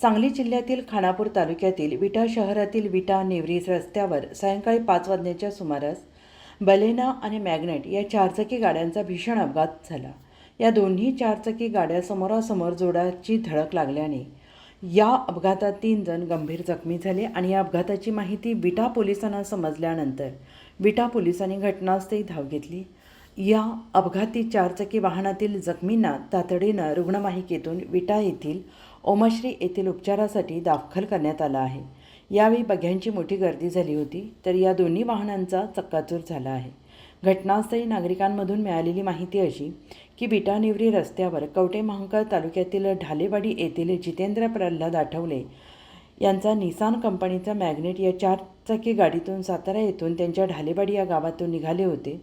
सांगली जिल्ह्यातील खानापूर तालुक्यातील विटा शहरातील विटा नेवरी रस्त्यावर सायंकाळी 5 वाजण्याच्या सुमारास बलेना आणि मॅग्नेट या चारचाकी गाड्यांचा भीषण अपघात झाला. या दोन्ही चारचाकी गाड्या समोरासमोर जोराची धडक लागल्याने या अपघातात 3 जण गंभीर जखमी झाले आणि या अपघाताची माहिती विटा पोलिसांना समजल्यानंतर विटा पोलिसांनी घटनास्थळी धाव घेतली. या अपघाती चारचाकी वाहनातील जखमींना तातडीनं रुग्णवाहिकेतून विटा येथील ओमश्री येथील उपचारासाठी दाखल करण्यात आलं आहे. यावेळी बघ्यांची मोठी गर्दी झाली होती, तर या दोन्ही वाहनांचा चक्काचूर झाला आहे. घटनास्थळी नागरिकांमधून मिळालेली माहिती अशी की विटा नेवरी रस्त्यावर कवठे महांकाळ तालुक्यातील ढालेवाडी येथील जितेंद्र प्रल्हाद आठवले यांचा निसान कंपनीचा मॅग्नेट या चारचाकी गाडीतून सातारा येथून त्यांच्या ढालेवाडी या गावातून निघाले होते,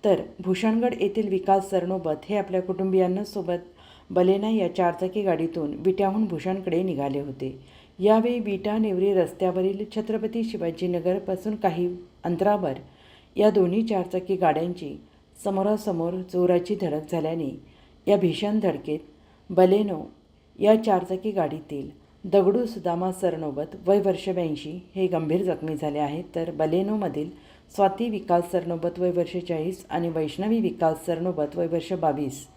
तर भूषणगड येथील विकास सरनोबत हे आपल्या कुटुंबियांसोबत बलेना या चारचाकी गाडीतून विट्याहून भूषणकडे निघाले होते. यावेळी विटा नेवरी रस्त्यावरील छत्रपती शिवाजीनगरपासून काही अंतरावर या दोन्ही चारचाकी गाड्यांची समोरासमोर जोराची धडक झाल्याने या भीषण धडकेत बलेनो या चारचाकी गाडीतील दगडू सुदामा सरनोबत वय वर्ष 82 हे गंभीर जखमी झाले आहेत, तर बलेनोमधील स्वाती विकास सरनोबत वय वर्ष 40 आणि वैष्णवी विकास सरनोबत वय वर्ष 22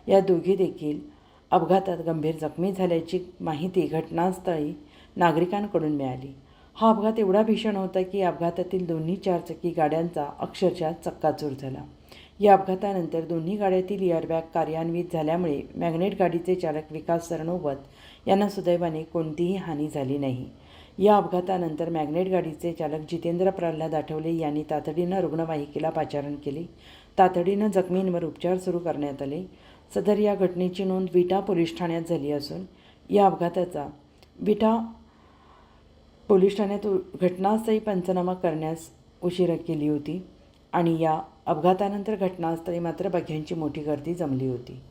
या दोघी देखील अपघातात गंभीर जखमी झाल्याची माहिती घटनास्थळी नागरिकांकडून मिळाली. हा अपघात एवढा भीषण होता की अपघातातील दोन्ही चारचाकी गाड्यांचा अक्षरशः चक्काचूर झाला. या अपघातानंतर दोन्ही गाड्यातील एअरबॅग कार्यान्वित झाल्यामुळे मॅग्नेट गाडीचे चालक विकास सरनोबत यांना सुदैवाने कोणतीही हानी झाली नाही. या अपघातानंतर मॅग्नेट गाडीचे चालक जितेंद्र प्रल्हाद आठवले यांनी तातडीनं रुग्णवाहिकेला पाचारण केले. तातडीनं जखमींवर उपचार सुरू करण्यात आले. सदर या घटनेची नोंद विटा पोलीस ठाण्यात झाली असून या अपघाताचा विटा पोलीस ठाण्यात घटनास्थळी पंचनामा करण्यास उशीर केली होती आणि या अपघातानंतर घटनास्थळी मात्र बघ्यांची मोठी गर्दी जमली होती.